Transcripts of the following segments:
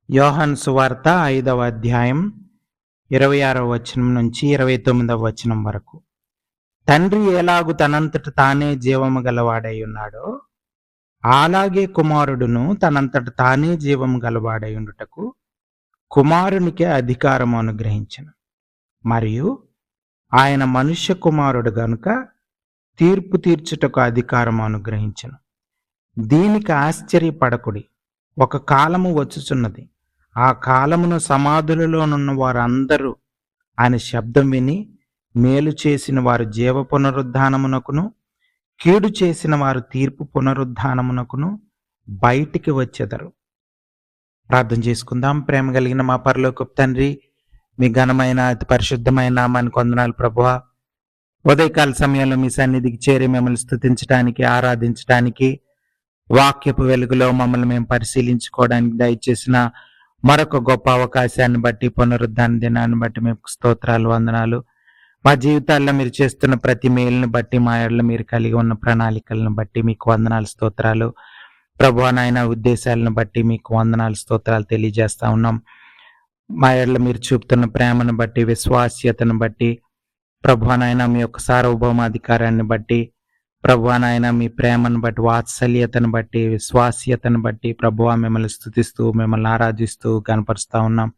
యోహాను సువార్త 5వ అధ్యాయం 26వ వచనం నుంచి 29వ వచనం వరకు. తండ్రి ఎలాగు తనంతట తానే జీవము గలవాడై ఉన్నాడో, అలాగే కుమారుడును తనంతట తానే జీవము గలవాడై ఉండుటకు కుమారునికే అధికారము అనుగ్రహించెను. మరియు ఆయన మనుష్య కుమారుడు గనుక తీర్పు తీర్చుటకు అధికారము అనుగ్రహించెను. దీనికి ఆశ్చర్యపడకుడి, ఒక కాలము వచ్చుచున్నది, ఆ కాలమును సమాధులలోనున్న వారందరూ ఆయన శబ్దం విని, మేలు చేసిన వారు జీవ పునరుద్ధానమునకును, కీడు చేసిన వారు తీర్పు పునరుద్ధానమునకును బయటికి వచ్చెదరు. ప్రార్థన చేసుకుందాం. ప్రేమ కలిగిన మా పరలోకపు తండ్రి, మీ ఘనమైన అతి పరిశుద్ధమైన నామానికి వందనాలు ప్రభువా. ఉదయకాల సమయంలో మీ సన్నిధికి చేరి మిమ్మల్ని స్తుతించడానికి, ఆరాధించడానికి, వాక్యపు వెలుగులో మమ్మల్ని మేము పరిశీలించుకోవడానికి దయచేసిన మరొక గొప్ప అవకాశాన్ని బట్టి, పునరుద్ధాన దినాన్ని బట్టి మీకు స్తోత్రాలు, వందనాలు. మా జీవితాల్లో మీరు చేస్తున్న ప్రతి మేలుని బట్టి, మా ఏళ్ళ మీరు కలిగి ఉన్న ప్రణాళికలను బట్టి మీకు వందనాలు, స్తోత్రాలు. ప్రభువా నాయన ఉద్దేశాలను బట్టి మీకు వందనాలు, స్తోత్రాలు తెలియజేస్తా ఉన్నాం. మా ఏళ్ళ మీరు చూపుతున్న ప్రేమను బట్టి, విశ్వాస్యతను బట్టి, ప్రభువా నాయన మీ యొక్క సార్వభౌమాధికారాన్ని బట్టి, ప్రభువా నాయన మీ ప్రేమను బట్టి, వాత్సల్యతను బట్టి, విశ్వాస్యతను బట్టి ప్రభువా మిమ్మల్ని స్తుతిస్తూ, మిమ్మల్ని ఆరాధిస్తూ కనపరుస్తూ ఉన్నాం.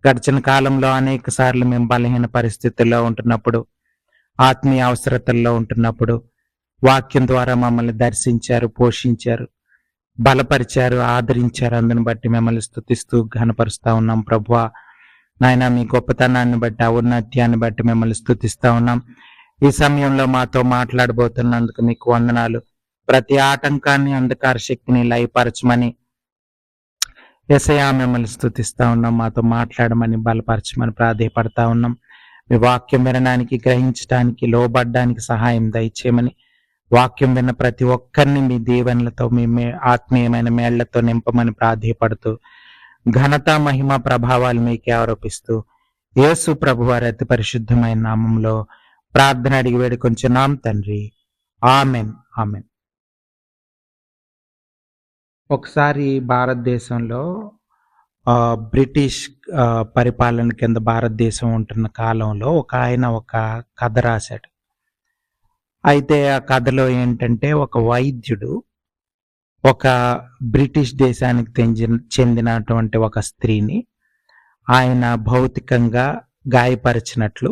గడిచిన కాలంలో అనేక సార్లు మేము బలహీన పరిస్థితుల్లో ఉంటున్నప్పుడు, ఆత్మీయ అవసరతల్లో ఉంటున్నప్పుడు వాక్యం ద్వారా మమ్మల్ని దర్శించారు, పోషించారు, బలపరిచారు, ఆదరించారు. అందుని బట్టి మిమ్మల్ని స్తుతిస్తూ ఘనపరుస్తూ ఉన్నాం. ప్రభువా నాయన మీ గొప్పతనాన్ని బట్టి, ఔన్నత్యాన్ని బట్టి మిమ్మల్ని స్తుతిస్తూ ఉన్నాం. ఈ సమయంలో మాతో మాట్లాడబోతున్నందుకు మీకు వందనాలు. ప్రతి ఆటంకాన్ని, అంధకార శక్తిని లయపరచమని యేసయ్యా మిమ్మల్ని స్తుతిస్తూ ఉన్నాం. మాతో మాట్లాడమని, బలపరచమని ప్రాధేయపడతా ఉన్నాం. మీ వాక్యం వినడానికి, గ్రహించడానికి, లోబడ్డానికి సహాయం దయచేయమని, వాక్యం విన్న ప్రతి ఒక్కరిని మీ దీవెనలతో, మీ ఆత్మీయమైన మేళ్లతో నింపమని ప్రాధేయపడుతూ, ఘనత, మహిమ, ప్రభావాలు మీకే ఆరోపిస్తూ, యేసు ప్రభువారి అతి పరిశుద్ధమైన నామంలో ప్రార్థన అడిగి వేడుకొంచున్నాం తండ్రి. Amen, amen. ఒకసారి భారతదేశంలో బ్రిటిష్ పరిపాలన కింద భారతదేశం ఉంటున్న కాలంలో ఒక ఆయన ఒక కథ రాశాడు. అయితే ఆ కథలో ఏంటంటే, ఒక వైద్యుడు ఒక బ్రిటిష్ దేశానికి చెందినటువంటి ఒక స్త్రీని ఆయన భౌతికంగా గాయపరిచినట్లు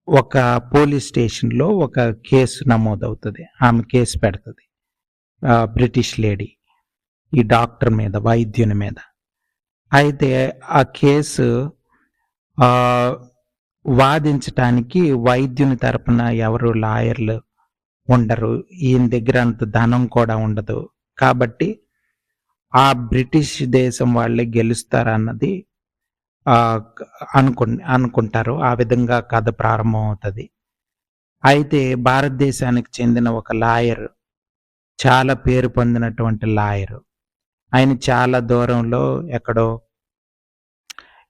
ఒక పోలీస్ స్టేషన్లో ఒక కేసు నమోదవుతుంది. ఆమె కేసు పెడుతుంది బ్రిటిష్ లేడీ ఈ డాక్టర్ మీద, వైద్యుని మీద. అయితే ఆ కేసు వాదించటానికి వైద్యుని తరపున ఎవరు లాయర్లు ఉండరు, ఈయన దగ్గర అంత ధనం కూడా ఉండదు. కాబట్టి ఆ బ్రిటిష్ దేశం వాళ్ళే గెలుస్తారన్నది అనుకుంటారు. ఆ విధంగా కథ ప్రారంభం అవుతుంది. అయితే భారతదేశానికి చెందిన ఒక లాయర్, చాలా పేరు పొందినటువంటి లాయరు, ఆయన చాలా దూరంలో ఎక్కడో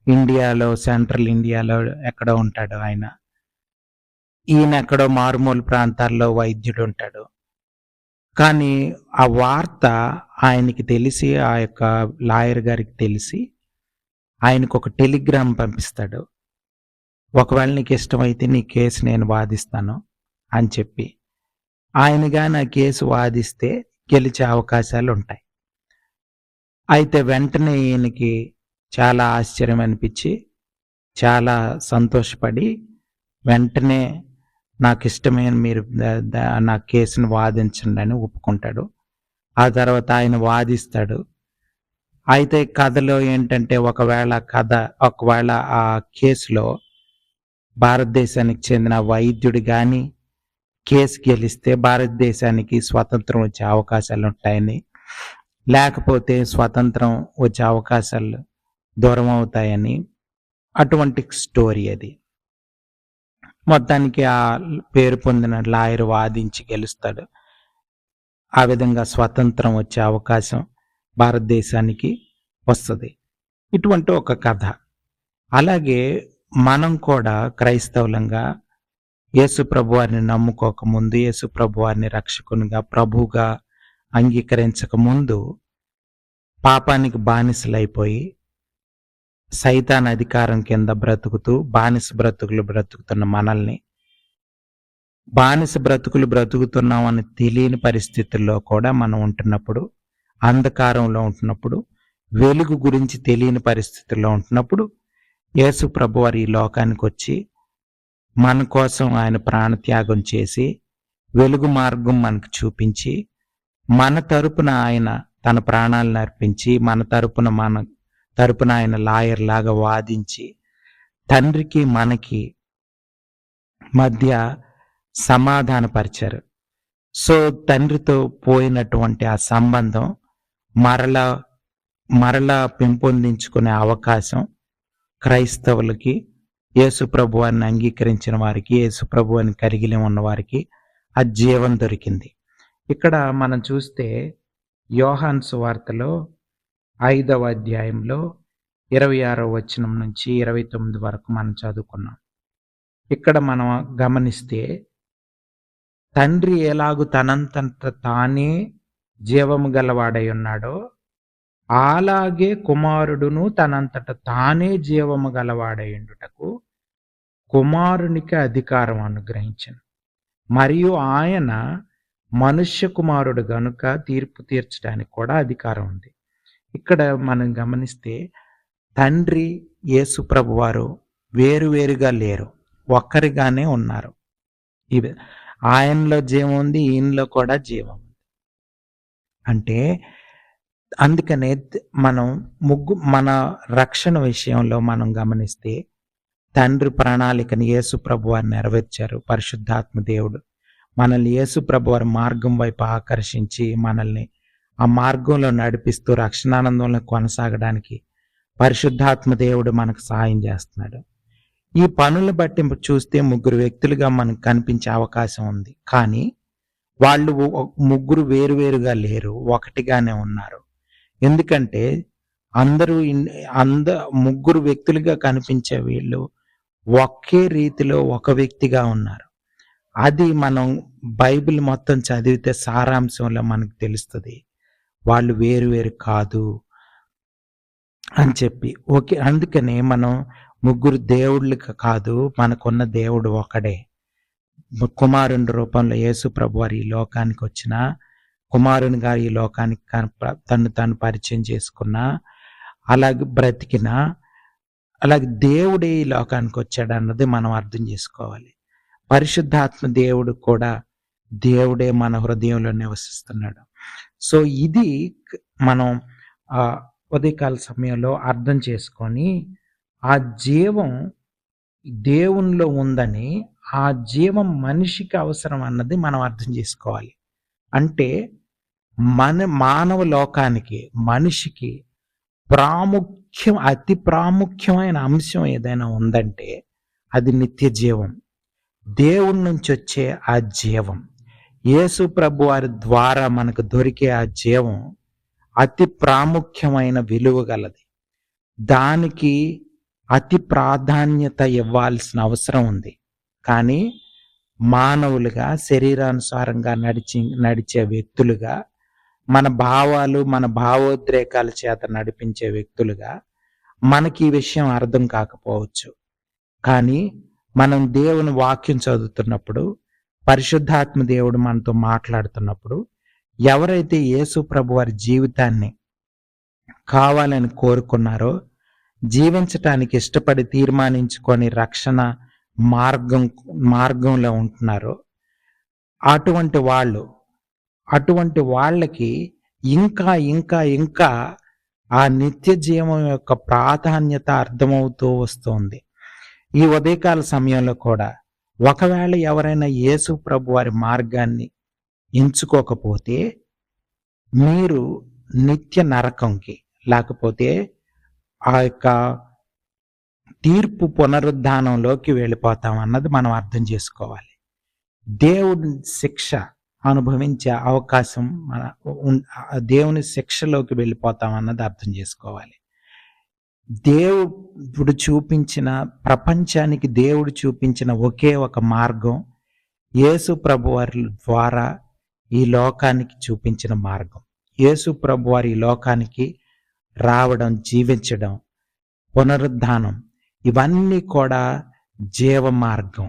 ఇండియాలో, సెంట్రల్ ఇండియాలో ఎక్కడో ఉంటాడు ఆయన. ఈయన ఎక్కడో మారుమూల ప్రాంతాల్లో వైద్యుడు ఉంటాడు. కానీ ఆ వార్త ఆయనకి తెలిసి, ఆ యొక్క లాయర్ గారికి తెలిసి, ఆయనకు ఒక టెలిగ్రామ్ పంపిస్తాడు. ఒకవేళ నీకు ఇష్టమైతే నీ కేసు నేను వాదిస్తాను అని చెప్పి. ఆయనగా నా కేసు వాదిస్తే గెలిచే అవకాశాలు ఉంటాయి. అయితే వెంటనే ఈయనకి చాలా ఆశ్చర్యం అనిపించి, చాలా సంతోషపడి, వెంటనే నాకు ఇష్టమైన మీరు నా కేసును వాదించండి అని ఒప్పుకుంటాడు. ఆ తర్వాత ఆయన వాదిస్తాడు. అయితే కథలో ఏంటంటే, ఒకవేళ ఆ కేసులో భారతదేశానికి చెందిన వైద్యుడు కానీ కేసు గెలిస్తే భారతదేశానికి స్వతంత్రం వచ్చే అవకాశాలు ఉంటాయని, లేకపోతే స్వతంత్రం వచ్చే అవకాశాలు దూరం అవుతాయని, అటువంటి స్టోరీ అది. మొత్తానికి ఆ పేరు పొందిన లాయర్ వాదించి గెలుస్తాడు. ఆ విధంగా స్వతంత్రం వచ్చే అవకాశం భారతదేశానికి వస్తుంది. ఇటువంటి ఒక కథ. అలాగే మనం కూడా క్రైస్తవులంగా యేసు ప్రభువారిని నమ్ముకోకముందు, యేసు ప్రభువారిని రక్షకునిగా, ప్రభువుగా అంగీకరించక ముందు పాపానికి బానిసలైపోయి సైతాన్ అధికారం కింద బ్రతుకుతూ బానిస బ్రతుకులు బ్రతుకుతున్న మనల్ని, బానిస బ్రతుకులు బ్రతుకుతున్నామని తెలియని పరిస్థితుల్లో కూడా మనం ఉంటున్నప్పుడు, అంధకారంలో ఉంటున్నప్పుడు, వెలుగు గురించి తెలియని పరిస్థితుల్లో ఉంటున్నప్పుడు యేసు ప్రభువారు ఈ లోకానికి వచ్చి మన కోసం ఆయన ప్రాణత్యాగం చేసి వెలుగు మార్గం మనకు చూపించి, మన తరపున ఆయన తన ప్రాణాలను అర్పించి, మన తరపున ఆయన లాయర్ లాగా వాదించి తండ్రికి మనకి మధ్య సమాధానపరిచారు. సో తండ్రితో పోయినటువంటి ఆ సంబంధం మరలా పెంపొందించుకునే అవకాశం క్రైస్తవులకి, యేసు ప్రభువాన్ని అంగీకరించిన వారికి, యేసు ప్రభువాన్ని కరిగిలి ఉన్న వారికి ఆ జీవం దొరికింది. ఇక్కడ మనం చూస్తే యోహాను సువార్తలో 5వ అధ్యాయంలో 26వ వచనం నుంచి 29 వరకు మనం చదువుకున్నాం. ఇక్కడ మనం గమనిస్తే తండ్రి ఎలాగు తనంతట తానే జీవము గలవాడై ఉన్నాడో అలాగే కుమారుడును తనంతట తానే జీవము గలవాడయుండుటకు కుమారునికి అధికారం అనుగ్రహించను. మరియు ఆయన మనుష్య కుమారుడు గనుక తీర్పు తీర్చడానికి కూడా అధికారం ఉంది. ఇక్కడ మనం గమనిస్తే తండ్రి, యేసు ప్రభువారు వేరువేరుగా లేరు, ఒక్కరిగానే ఉన్నారు. ఇవి ఆయనలో జీవం ఉంది, ఈయనలో కూడా జీవం ఉంది. అంటే అందుకనే మన రక్షణ విషయంలో మనం గమనిస్తే తండ్రి ప్రణాళికను యేసు ప్రభువారు నెరవేర్చారు. పరిశుద్ధాత్మ దేవుడు మనల్ని యేసు ప్రభువారి మార్గం వైపు ఆకర్షించి మనల్ని ఆ మార్గంలో నడిపిస్తూ రక్షణానందంలో కొనసాగడానికి పరిశుద్ధాత్మ దేవుడు మనకు సహాయం చేస్తున్నాడు. ఈ పనులు బట్టి చూస్తే 3 వ్యక్తులుగా మనకు కనిపించే అవకాశం ఉంది. కానీ వాళ్ళు 3 వేరువేరుగా లేరు, ఒకటిగానే ఉన్నారు. ఎందుకంటే 3 వ్యక్తులుగా కనిపించే వీళ్ళు ఒకే రీతిలో ఒక వ్యక్తిగా ఉన్నారు. అది మనం బైబిల్ మొత్తం చదివితే సారాంశంలో మనకు తెలుస్తుంది. వాళ్ళు వేరు కాదు అని చెప్పి. ఓకే, అందుకనే మనం 3 దేవుళ్ళకి కాదు, మనకున్న దేవుడు ఒకడే. కుమారుని రూపంలో యేసు ప్రభువారు ఈ లోకానికి వచ్చిన, కుమారునిగా ఈ లోకానికి తను పరిచయం చేసుకున్న, అలాగే బ్రతికిన, అలాగే దేవుడే ఈ లోకానికి వచ్చాడు అన్నది మనం అర్థం చేసుకోవాలి. పరిశుద్ధాత్మ దేవుడు కూడా దేవుడే మన హృదయంలో నివసిస్తున్నాడు. సో ఇది మనం ఉదయకాల సమయంలో అర్థం చేసుకొని ఆ జీవం దేవునిలో ఉందని, ఆ జీవం మనిషికి అవసరం అన్నది మనం అర్థం చేసుకోవాలి. అంటే మానవ లోకానికి, మనిషికి అతి ప్రాముఖ్యమైన అంశం ఏదైనా ఉందంటే అది నిత్య జీవం, దేవుడి నుంచి వచ్చే ఆ జీవం, యేసు ప్రభువారి ద్వారా మనకు దొరికే ఆ జీవం అతి ప్రాముఖ్యమైన విలువ గలది. దానికి అతి ప్రాధాన్యత ఇవ్వాల్సిన అవసరం ఉంది. కానీ మానవులుగా, శరీరానుసారంగా నడిచే వ్యక్తులుగా, మన భావాలు, మన భావోద్రేకాల చేత నడిపించే వ్యక్తులుగా మనకి ఈ విషయం అర్థం కాకపోవచ్చు. కానీ మనం దేవుని వాక్యం చదువుతున్నప్పుడు, పరిశుద్ధాత్మ దేవుడు మనతో మాట్లాడుతున్నప్పుడు, ఎవరైతే యేసు ప్రభువారి జీవితాన్ని కావాలని కోరుకున్నారో, జీవించటానికి ఇష్టపడి తీర్మానించుకొని రక్షణ మార్గంలో ఉంటున్నారో అటువంటి వాళ్ళకి ఇంకా ఇంకా ఇంకా ఆ నిత్య జీవం యొక్క ప్రాధాన్యత అర్థమవుతూ వస్తుంది. ఈ ఉదయకాల సమయంలో కూడా ఒకవేళ ఎవరైనా యేసు ప్రభువారి మార్గాన్ని ఎంచుకోకపోతే మీరు నిత్య నరకంకి, లేకపోతే ఆ యొక్క తీర్పు పునరుద్ధానంలోకి వెళ్ళిపోతాం అన్నది మనం అర్థం చేసుకోవాలి. దేవుని శిక్ష అనుభవించే అవకాశం, దేవుని శిక్షలోకి వెళ్ళిపోతాం అన్నది అర్థం చేసుకోవాలి. ప్రపంచానికి దేవుడు చూపించిన ఒకే ఒక మార్గం యేసు ప్రభువారి ద్వారా ఈ లోకానికి చూపించిన మార్గం. యేసు ప్రభువారి ఈ లోకానికి రావడం, జీవించడం, పునరుద్ధానం, ఇవన్నీ కూడా జీవ మార్గం.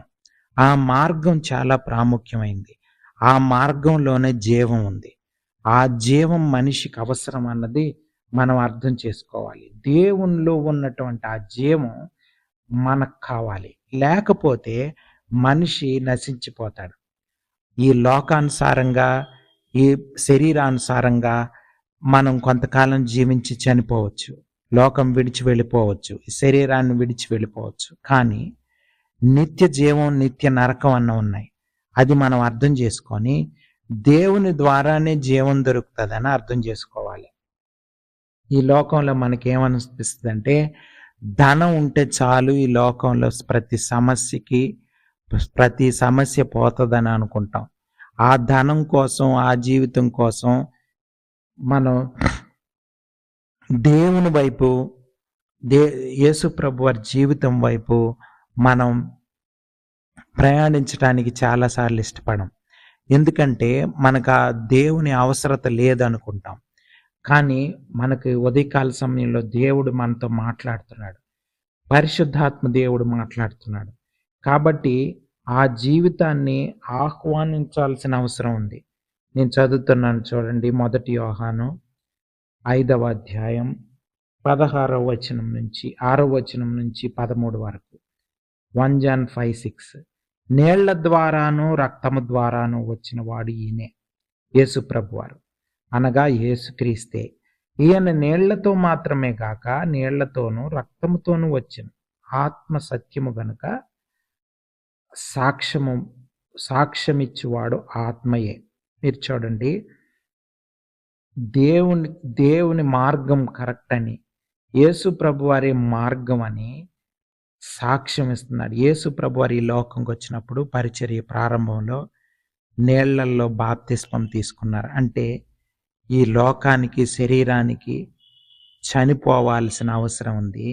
ఆ మార్గం చాలా ప్రాముఖ్యమైంది. ఆ మార్గంలోనే జీవం ఉంది. ఆ జీవం మనిషికి అవసరం అన్నది మనం అర్థం చేసుకోవాలి. దేవునిలో ఉన్నటువంటి ఆ జీవం మనకు కావాలి. లేకపోతే మనిషి నశించిపోతాడు. ఈ లోకానుసారంగా, ఈ శరీరానుసారంగా మనం కొంతకాలం జీవించి చనిపోవచ్చు. లోకం విడిచి వెళ్ళిపోవచ్చు. ఈ శరీరాన్ని విడిచి వెళ్ళిపోవచ్చు. కానీ నిత్య జీవం, నిత్య నరకం అన్న ఉన్నాయి. అది మనం అర్థం చేసుకొని దేవుని ద్వారానే జీవం దొరుకుతుందని అర్థం చేసుకోవాలి. ఈ లోకంలో మనకేమనిపిస్తుందంటే ధనం ఉంటే చాలు ఈ లోకంలో ప్రతి సమస్య పోతుందని అనుకుంటాం. ఆ ధనం కోసం, ఆ జీవితం కోసం మనం దేవుని వైపు, యేసు ప్రభు వారి జీవితం వైపు మనం ప్రయాణించడానికి చాలాసార్లు ఇష్టపడం. ఎందుకంటే మనకు ఆ దేవుని అవసరత లేదనుకుంటాం. కానీ మనకి ఉదయకాల సమయంలో దేవుడు మనతో మాట్లాడుతున్నాడు. పరిశుద్ధాత్మ దేవుడు మాట్లాడుతున్నాడు. కాబట్టి ఆ జీవితాన్ని ఆహ్వానించాల్సిన అవసరం ఉంది. నేను చదువుతున్నాను చూడండి, 1 యోహాను 5వ అధ్యాయం 16వ వచనం నుంచి 6వ వచనం నుంచి 13 వరకు. 1 John 5:6. నీళ్ల ద్వారాను రక్తము ద్వారాను వచ్చిన వాడు ఈయనే, యేసు ప్రభువారు, అనగా యేసుక్రీస్తే. ఈయన నీళ్లతో మాత్రమే గాక నీళ్లతోనూ రక్తముతోనూ వచ్చెను. ఆత్మ సత్యము గనుక సాక్ష్యమిచ్చువాడు ఆత్మయే. మీరు చూడండి, దేవుని మార్గం కరెక్ట్ అని, యేసు ప్రభువారి మార్గం అని సాక్ష్యం ఇస్తున్నాడు. యేసు ప్రభువారు ఈ లోకంకి వచ్చినప్పుడు పరిచర్య ప్రారంభంలో నీళ్లల్లో బాప్తిస్మం తీసుకున్నారు. అంటే ఈ లోకానికి, శరీరానికి చనిపోవాల్సిన అవసరం ఉంది.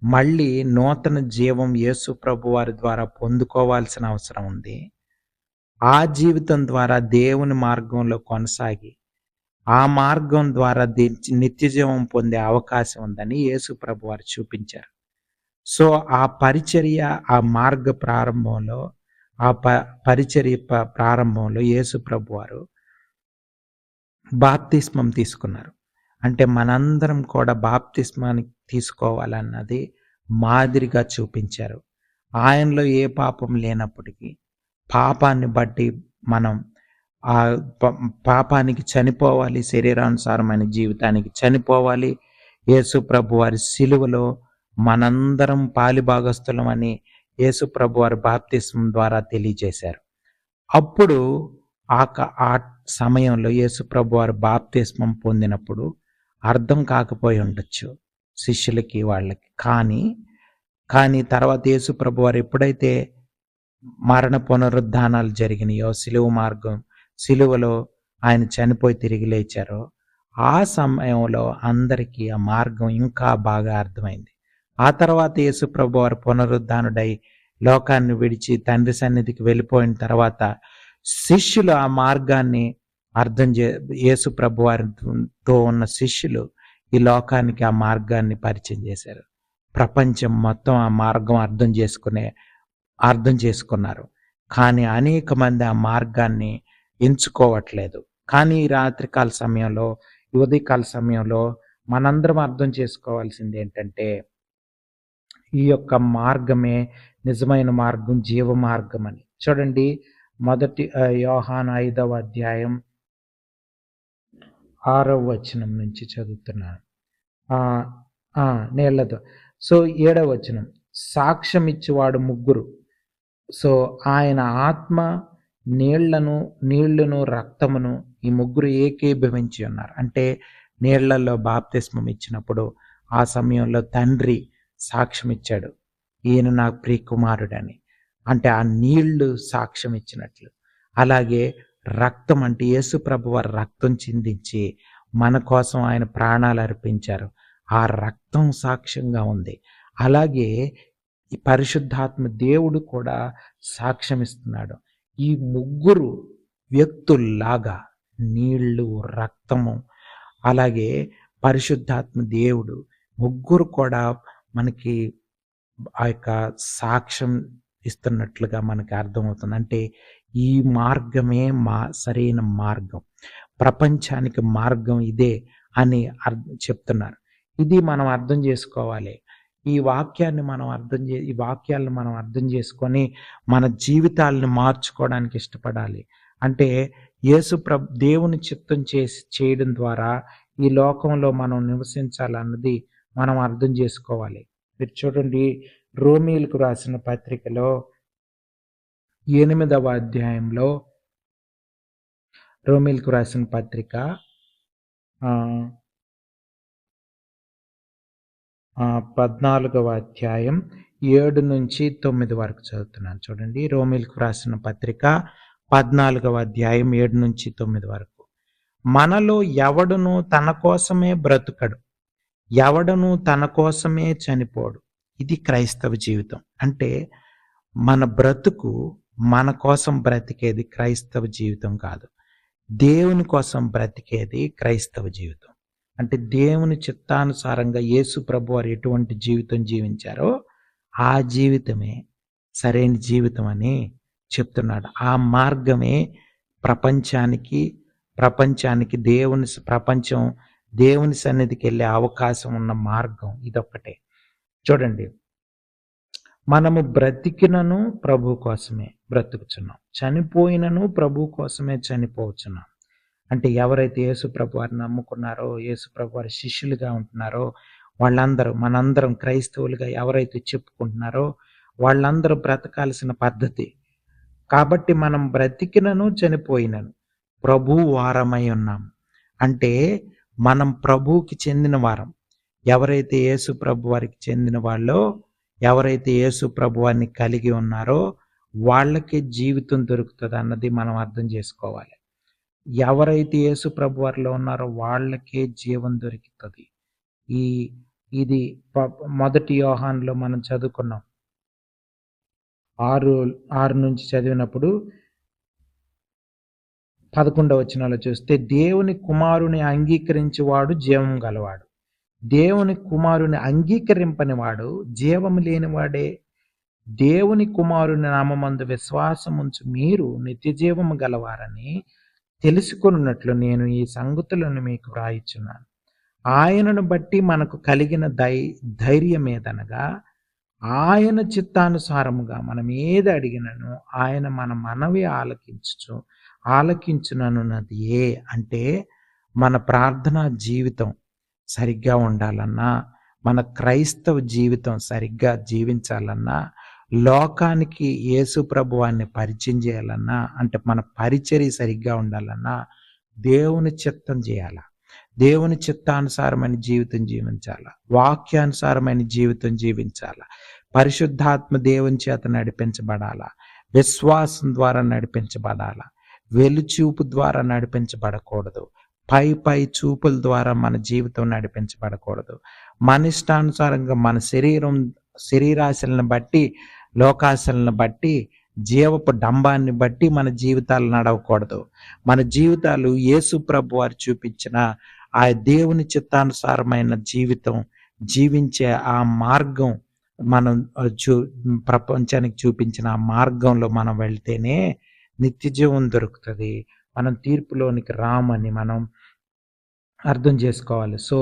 మళ్ళీ నూతన జీవం యేసు ప్రభువారి ద్వారా పొందుకోవాల్సిన అవసరం ఉంది. ఆ జీవితం ద్వారా దేవుని మార్గంలో కొనసాగి ఆ మార్గం ద్వారా నిత్య జీవం పొందే అవకాశం ఉందని యేసు ప్రభువారు చూపించారు. సో ఆ పరిచర్య, ఆ మార్గ ప్రారంభంలో, ఆ పరిచర్య ప్రారంభంలో యేసు ప్రభువారు బాప్తిస్మం తీసుకున్నారు. అంటే మనందరం కూడా బాప్తిస్మాన్ని తీసుకోవాలన్నది మాదిరిగా చూపించారు. ఆయనలో ఏ పాపం లేనప్పటికీ పాపాన్ని బట్టి మనం ఆ పాపానికి చనిపోవాలి, శరీరానుసారమైన జీవితానికి చనిపోవాలి. యేసు ప్రభువారి సిలువలో మనందరం పాలిభాగస్థులమని యేసు ప్రభువారి బాప్తిస్మం ద్వారా తెలియజేశారు. అప్పుడు ఆ సమయంలో యేసు ప్రభువారు బాప్తిస్మం పొందినప్పుడు అర్థం కాకపోయి ఉండొచ్చు శిష్యులకి, వాళ్ళకి. కానీ తర్వాత యేసు ప్రభువారు ఎప్పుడైతే మరణ పునరుద్ధానాలు జరిగినాయో, సిలువలో ఆయన చనిపోయి తిరిగి లేచారో, ఆ సమయంలో అందరికీ ఆ మార్గం ఇంకా బాగా అర్థమైంది. ఆ తర్వాత యేసు ప్రభువారు పునరుద్ధానుడై లోకాన్ని విడిచి తండ్రి సన్నిధికి వెళ్ళిపోయిన తర్వాత శిష్యులు ఆ మార్గాన్ని యేసు ప్రభువారితో ఉన్న శిష్యులు ఈ లోకానికి ఆ మార్గాన్ని పరిచయం చేశారు. ప్రపంచం మొత్తం ఆ మార్గం అర్థం చేసుకున్నారు. కానీ అనేక మంది ఆ మార్గాన్ని ఎంచుకోవట్లేదు. కానీ ఈ రాత్రికాల సమయంలో, ఉదయకాల సమయంలో మనందరం అర్థం చేసుకోవాల్సింది ఏంటంటే, ఈ యొక్క మార్గమే నిజమైన మార్గం, జీవ మార్గం అని. చూడండి, 1 యోహాను 5వ అధ్యాయం 6వ వచనం నుంచి చదువుతున్నాను. నీళ్లతో. సో 7వ వచనం, సాక్ష్యం ఇచ్చేవాడు ముగ్గురు. సో ఆయన ఆత్మ, నీళ్లను రక్తమును, ఈ ముగ్గురు ఏకీభవించి ఉన్నారు. అంటే నీళ్లలో బాప్తిస్మం ఇచ్చినప్పుడు ఆ సమయంలో తండ్రి సాక్ష్యం ఇచ్చాడు, ఈయన నా ప్రియకుమారుడని. అంటే ఆ నీళ్లు సాక్ష్యం ఇచ్చినట్లు. అలాగే రక్తం అంటే యేసు ప్రభువారు రక్తం చిందించి మన కోసం ఆయన ప్రాణాలు అర్పించారు. ఆ రక్తం సాక్ష్యంగా ఉంది. అలాగే ఈ పరిశుద్ధాత్మ దేవుడు కూడా సాక్ష్యం ఇస్తున్నాడు. ఈ ముగ్గురు వ్యక్తుల్లాగా నీళ్లు, రక్తము, అలాగే పరిశుద్ధాత్మ దేవుడు, ముగ్గురు కూడా మనకి ఆ యొక్క సాక్ష్యం ఇస్తున్నట్లుగా మనకి అర్థమవుతుంది. అంటే ఈ మార్గమే సరైన మార్గం, ప్రపంచానికి మార్గం ఇదే అని చెప్తున్నారు. ఇది మనం అర్థం చేసుకోవాలి. ఈ వాక్యాలను మనం అర్థం చేసుకొని మన జీవితాలను మార్చుకోవడానికి ఇష్టపడాలి. అంటే దేవుని చిత్తం చేయడం ద్వారా ఈ లోకంలో మనం నివసించాలన్నది మనం అర్థం చేసుకోవాలి. మీరు చూడండి, రోమీయులకు రాసిన పత్రికలో 8వ అధ్యాయంలో, రోమీయులకు రాసిన పత్రిక 14వ అధ్యాయం 7 నుంచి 9 వరకు చదువుతున్నాను. చూడండి, రోమీయులకు రాసిన పత్రిక 14వ అధ్యాయం 7 నుంచి 9 వరకు. మనలో ఎవడును తన కోసమే బ్రతుకడు, ఎవడను తన కోసమే చనిపోడు. ఇది క్రైస్తవ జీవితం. అంటే మన బ్రతుకు మన కోసం బ్రతికేది క్రైస్తవ జీవితం కాదు, దేవుని కోసం బ్రతికేది క్రైస్తవ జీవితం. అంటే దేవుని చిత్తానుసారంగా యేసు ప్రభు వారు ఎటువంటి జీవితం జీవించారో ఆ జీవితమే సరైన జీవితం అని చెప్తున్నాడు. ఆ మార్గమే ప్రపంచానికి దేవుని సన్నిధికి వెళ్ళే అవకాశం ఉన్న మార్గం ఇదొక్కటే. చూడండి, మనము బ్రతికినను ప్రభు కోసమే బ్రతుకుచున్నాం, చనిపోయినను ప్రభు కోసమే చనిపోవచ్చున్నాం. అంటే ఎవరైతే యేసు ప్రభు వారిని నమ్ముకున్నారో, యేసు ప్రభు వారి శిష్యులుగా ఉంటున్నారో మనందరం క్రైస్తవులుగా ఎవరైతే చెప్పుకుంటున్నారో వాళ్ళందరూ బ్రతకాల్సిన పద్ధతి. కాబట్టి మనం బ్రతికినను చనిపోయినను ప్రభు వారమై ఉన్నాం. అంటే మనం ప్రభువుకి చెందిన వారం. ఎవరైతే యేసు ప్రభు వారికి చెందిన వాళ్ళో, ఎవరైతే యేసు ప్రభు వారిని కలిగి ఉన్నారో వాళ్ళకి జీవితం దొరుకుతుంది అన్నది మనం అర్థం చేసుకోవాలి. ఎవరైతే యేసు ప్రభు వారిలో ఉన్నారో వాళ్ళకే జీవం దొరుకుతుంది. ఇది 1 యోహానులో మనం చదువుకున్నాం. 6 నుంచి చదివినప్పుడు 11వ వచనంలో చూస్తే, దేవుని కుమారుని అంగీకరించి వాడు జీవం గలవాడు, దేవుని కుమారుని అంగీకరింపని వాడు జీవము లేనివాడే. దేవుని కుమారుని నామమందు విశ్వాసముంచు మీరు నిత్య జీవము గలవారని తెలుసుకొనున్నట్లు నేను ఈ సంగతులను మీకు వ్రాయిచున్నాను. ఆయనను బట్టి మనకు కలిగిన ధైర్యం ఏదనగా, ఆయన చిత్తానుసారముగా మనం ఏది అడిగినను ఆయన మన మనవి ఆలకించునన్నది అంటే మన ప్రార్థనా జీవితం సరిగ్గా ఉండాలన్నా, మన క్రైస్తవ జీవితం సరిగ్గా జీవించాలన్నా, లోకానికి యేసు ప్రభువాన్ని పరిచయం చేయాలన్నా, అంటే మన పరిచర్య సరిగ్గా ఉండాలన్నా దేవుని చిత్తం చేయాలా, దేవుని చిత్తానుసారమైన జీవితం జీవించాలా, వాక్యానుసారమైన జీవితం జీవించాలా, పరిశుద్ధాత్మ దేవుని చేత నడిపించబడాలా, విశ్వాసం ద్వారా నడిపించబడాలా, వెలుచూపు ద్వారా నడిపించబడకూడదు, పై చూపుల ద్వారా మన జీవితం నడిపించబడకూడదు. మన ఇష్టానుసారంగా మన శరీరాశలను బట్టి, లోకాశలను బట్టి, జీవపు డంబాన్ని బట్టి మన జీవితాలు నడవకూడదు. మన జీవితాలు యేసు ప్రభు వారు చూపించిన ఆ దేవుని చిత్తానుసారమైన జీవితం జీవించే ఆ మార్గం, మనం ప్రపంచానికి చూపించిన ఆ మార్గంలో మనం వెళ్తేనే నిత్య జీవం దొరుకుతుంది. మనం తీర్పులోనికి రామని మనం అర్థం చేసుకోవాలి. సో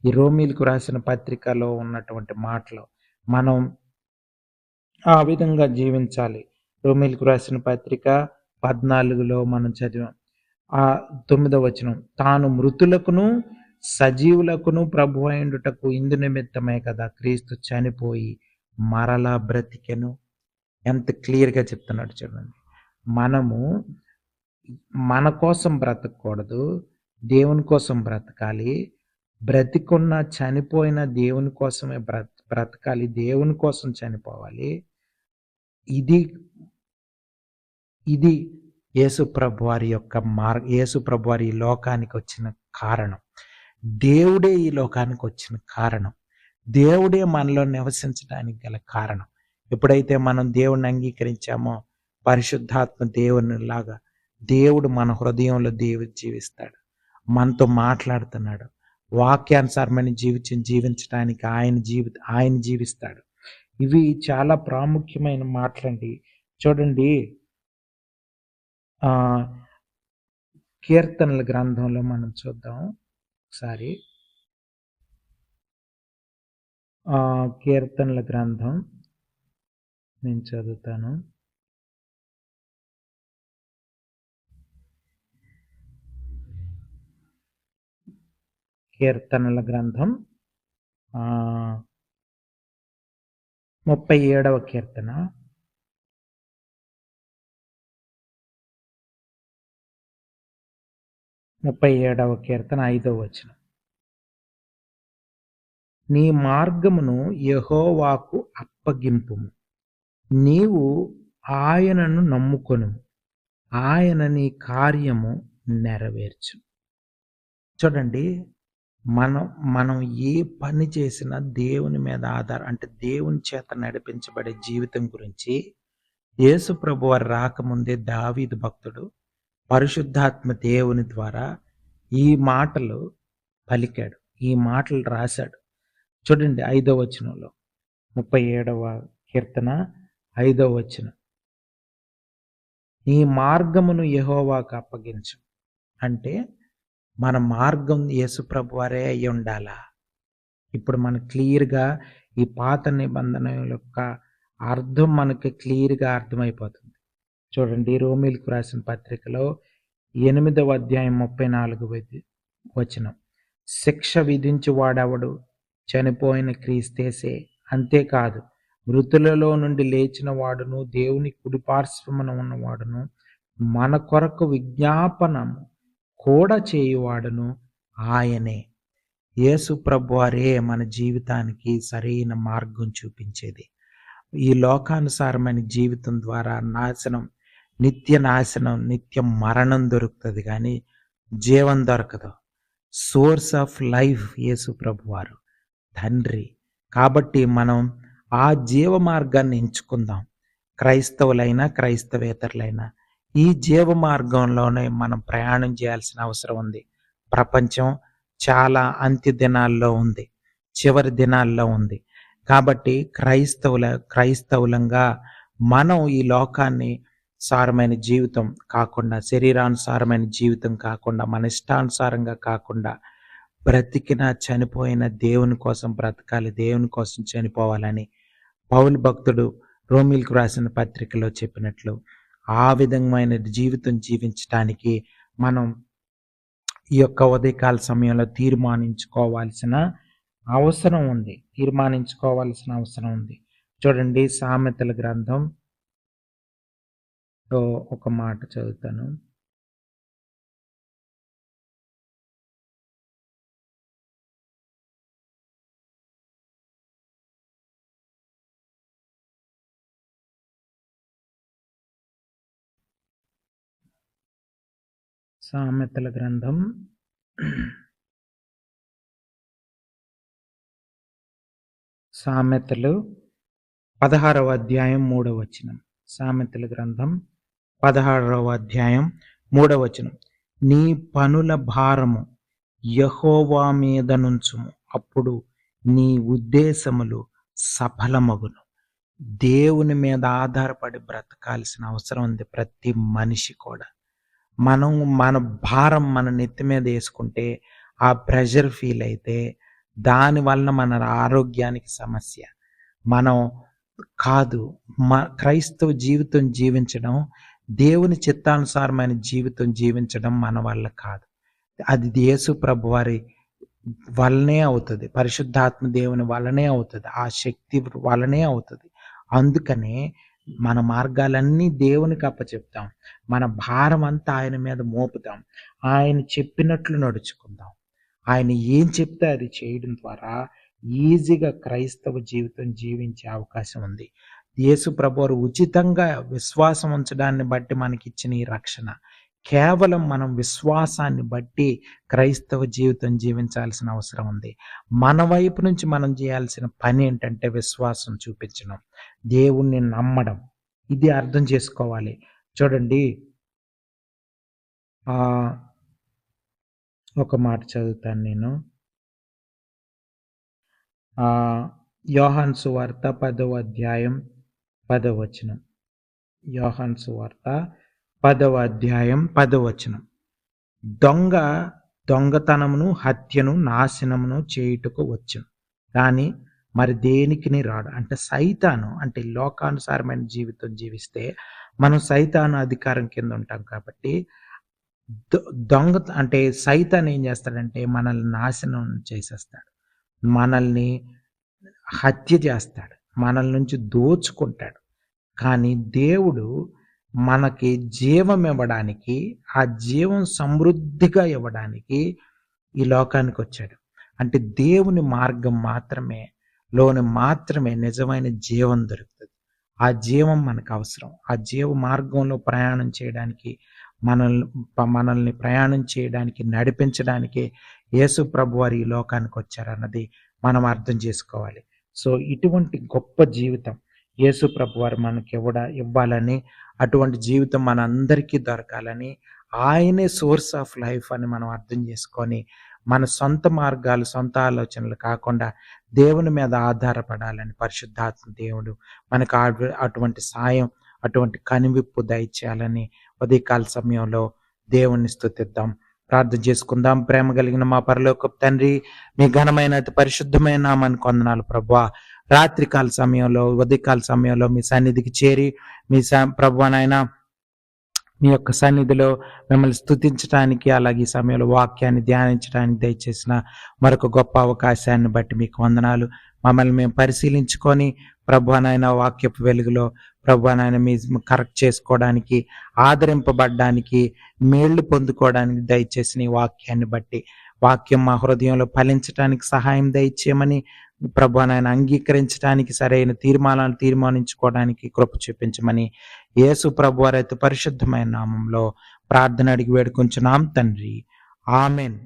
ఈ రోమీయులకు రాసిన పత్రికలో ఉన్నటువంటి మాటలు మనం ఆ విధంగా జీవించాలి. రోమీయులకు రాసిన పత్రిక 14లో మనం చదివాం. 9వ వచనం, తాను మృతులకును సజీవులకును ప్రభు అయ్యుటకు ఇందు నిమిత్తమే కదా క్రీస్తు చనిపోయి మరలా బ్రతికెను. ఎంత క్లియర్గా చెప్తున్నాడు చూడండి. మనము మన కోసం బ్రతకూడదు, దేవుని కోసం బ్రతకాలి. బ్రతికున్న చనిపోయిన దేవుని కోసమే బ్రతకాలి, దేవుని కోసం చనిపోవాలి. ఇది యేసు ప్రభు వారి యొక్క యేసు ప్రభు వారి ఈ లోకానికి వచ్చిన కారణం. దేవుడే ఈ లోకానికి వచ్చిన కారణం. దేవుడే మనలో నివసించడానికి గల కారణం. ఎప్పుడైతే మనం దేవుణ్ణి అంగీకరించామో, పరిశుద్ధాత్మ దేవునిలాగా దేవుడు మన హృదయంలో దేవుడు జీవిస్తాడు, మనతో మాట్లాడుతున్నాడు, వాక్యానుసారమైన జీవితం జీవించడానికి ఆయన జీవిస్తాడు. ఇవి చాలా ప్రాముఖ్యమైన మాటలండి. చూడండి, కీర్తనల గ్రంథంలో మనం చూద్దాం ఒకసారి. కీర్తనల గ్రంథం నేను చదువుతాను. కీర్తనల గ్రంథం 37వ కీర్తన 5వ వచనం. నీ మార్గమును యెహోవాకు అప్పగింపుము, నీవు ఆయనను నమ్ముకొనుము, ఆయన నీ కార్యము నెరవేర్చును. చూడండి, మనం ఏ పని చేసినా దేవుని మీద అంటే దేవుని చేత నడిపించబడే జీవితం గురించి యేసు ప్రభువారు రాకముందే దావీదు భక్తుడు పరిశుద్ధాత్మ దేవుని ద్వారా ఈ మాటలు పలికాడు, ఈ మాటలు రాశాడు. చూడండి 5వ వచనంలో, 37వ కీర్తన 5వ వచనం. నీ మార్గమును యెహోవాకు అప్పగించు అంటే మన మార్గం యేసు ప్రభువారే అయి ఉండాలా. ఇప్పుడు మనకు క్లియర్గా ఈ పాత నిబంధన యొక్క అర్థం మనకి క్లియర్గా అర్థమైపోతుంది. చూడండి, రోమీలకు రాసిన పత్రికలో 8వ అధ్యాయం 34వ వచనం. శిక్ష విధించువాడెవడు? చనిపోయిన క్రీస్తేసే. అంతేకాదు, మృతులలో నుండి లేచిన వాడును, దేవుని కుడిపార్శ్వమున ఉన్నవాడును, మన కొరకు విజ్ఞాపనము కూడా చేయువాడును ఆయనే. యేసు ప్రభువారే మన జీవితానికి సరైన మార్గం చూపించేది. ఈ లోకానుసారమైన జీవితం ద్వారా నిత్య నాశనం, నిత్య మరణం దొరుకుతుంది, కానీ జీవం దొరకదు. సోర్స్ ఆఫ్ లైఫ్ యేసు ప్రభువారు, తండ్రి. కాబట్టి మనం ఆ జీవ మార్గాన్ని ఎంచుకుందాం. క్రైస్తవులైనా క్రైస్తవేతరులైనా ఈ జీవ మార్గంలోనే మనం ప్రయాణం చేయాల్సిన అవసరం ఉంది. ప్రపంచం చాలా అంత్య దినాల్లో ఉంది, చివరి దినాల్లో ఉంది. కాబట్టి క్రైస్తవులంగా మనం ఈ లోకాన్ని సారమైన జీవితం కాకుండా, శరీరానుసారమైన జీవితం కాకుండా, మన ఇష్టానుసారంగా కాకుండా బ్రతికిన చనిపోయిన దేవుని కోసం బ్రతకాలి, దేవుని కోసం చనిపోవాలని పౌలు భక్తుడు రోమీలకు రాసిన పత్రికలో చెప్పినట్లు ఆ విధమైన జీవితం జీవించడానికి మనం ఈ యొక్క ఉదయకాల సమయంలో తీర్మానించుకోవాల్సిన అవసరం ఉంది. చూడండి, సామెతల గ్రంథం ఒక మాట చదువుతాను. సామెతల గ్రంథం 16వ అధ్యాయం 3వ వచనం. సామెతల గ్రంథం 16వ అధ్యాయం 3వ వచనం. నీ పనుల భారము యెహోవా మీద నుంచుము, అప్పుడు నీ ఉద్దేశములు సఫలమగును. దేవుని మీద ఆధారపడి బ్రతకాల్సిన అవసరం ఉంది ప్రతి మనిషి కూడా. మన భారం మన నెత్తి మీద వేసుకుంటే, ఆ ప్రెషర్ ఫీల్ అయితే దానివల్ల మన ఆరోగ్యానికి సమస్య. మనం కాదు, క్రైస్తవ జీవితం జీవించడం, దేవుని చిత్తానుసారమైన జీవితం జీవించడం మన వల్ల కాదు. అది యేసు ప్రభువారి వల్లనే అవుతుంది, పరిశుద్ధాత్మ దేవుని వల్లనే అవుతుంది, ఆ శక్తి వల్లనే అవుతుంది. అందుకనే మన మార్గాలన్నీ దేవునికి అప్పచెప్తాం, మన భారం అంతా ఆయన మీద మోపుతాం, ఆయన చెప్పినట్లు నడుచుకుందాం. ఆయన ఏం చెప్తే అది చేయడం ద్వారా ఈజీగా క్రైస్తవ జీవితం జీవించే అవకాశం ఉంది. యేసు ప్రభువారు ఉచితంగా విశ్వాసం ఉంచడాన్ని బట్టి మనకిచ్చిన ఈ రక్షణ, కేవలం మనం విశ్వాసాన్ని బట్టి క్రైస్తవ జీవితం జీవించాల్సిన అవసరం ఉంది. మన వైపు నుంచి మనం చేయాల్సిన పని ఏంటంటే విశ్వాసం చూపించడం, దేవుణ్ణి నమ్మడం. ఇది అర్థం చేసుకోవాలి. చూడండి, ఒక మాట చదువుతాను నేను. ఆ, యోహాను సువార్త 10వ అధ్యాయం 10వ వచనం. యోహాను సువార్త 10వ అధ్యాయం 10వ వచనం. దొంగ దొంగతనమును, హత్యను, నాశనమును చేయుటకు వచ్చును, కానీ మరి దేనికిని రాడు. అంటే సైతాను, అంటే లోకానుసారమైన జీవితం జీవిస్తే మనం సైతాను అధికారం కింద ఉంటాం కాబట్టి దొంగ అంటే సైతాన్ ఏం చేస్తాడంటే మనల్ని నాశనం చేసేస్తాడు, మనల్ని హత్య చేస్తాడు, మనల్ నుంచి దోచుకుంటాడు. కానీ దేవుడు మనకి జీవం ఇవ్వడానికి, ఆ జీవం సమృద్ధిగా ఇవ్వడానికి ఈ లోకానికి వచ్చాడు. అంటే దేవుని మార్గం మాత్రమే నిజమైన జీవం దొరుకుతుంది. ఆ జీవం మనకు అవసరం. ఆ జీవ మార్గంలో ప్రయాణం చేయడానికి, మనల్ని ప్రయాణం చేయడానికి, నడిపించడానికి యేసు ప్రభువారు ఈ లోకానికి వచ్చారన్నది మనం అర్థం చేసుకోవాలి. సో ఇటువంటి గొప్ప జీవితం యేసు ప్రభువారు మనకి ఇవ్వాలని, అటువంటి జీవితం మనందరికీ దొరకాలని, ఆయనే సోర్స్ ఆఫ్ లైఫ్ అని మనం అర్థం చేసుకొని, మన సొంత మార్గాలు, సొంత ఆలోచనలు కాకుండా దేవుని మీద ఆధారపడాలని పరిశుద్ధాత్మ దేవుడు మనకు అటువంటి సాయం, అటువంటి కనువిప్పు దయచేయాలని ఉదయకాల సమయంలో దేవుణ్ణి స్తుతిద్దాం, ప్రార్థన చేసుకుందాం. ప్రేమ కలిగిన మా పరలోకపు తండ్రి, మీ ఘనమైన అతి పరిశుద్ధమైన నామానికి వందనాలు ప్రభువా. రాత్రికాల సమయంలో, ఉదయకాల సమయంలో మీ సన్నిధికి చేరి, మీ ప్రభువా నాయన మీ యొక్క సన్నిధిలో మిమ్మల్ని స్తుతించడానికి, అలాగే ఈ సమయంలో వాక్యాన్ని ధ్యానించడానికి దయచేసిన మరొక గొప్ప అవకాశాన్ని బట్టి మీకు వందనాలు. మమ్మల్ని మేము పరిశీలించుకొని ప్రభువానైనా వాక్యపు వెలుగులో ప్రభువానైనా మీ కరెక్ట్ చేసుకోవడానికి, ఆదరింపబడడానికి, మేళ్లు పొందుకోవడానికి దయచేసిన ఈ వాక్యాన్ని బట్టి వాక్యం మా హృదయంలో ఫలించడానికి సహాయం దయచేయమని, ప్రభువానైనా అంగీకరించడానికి, సరైన తీర్మానాలు తీర్మానించుకోవడానికి కృప చూపించమని యేసు ప్రభువారి అతి పరిశుద్ధమైన నామంలో ప్రార్థన అడిగి వేడుకొంచున్నాం తండ్రి. ఆమెన్.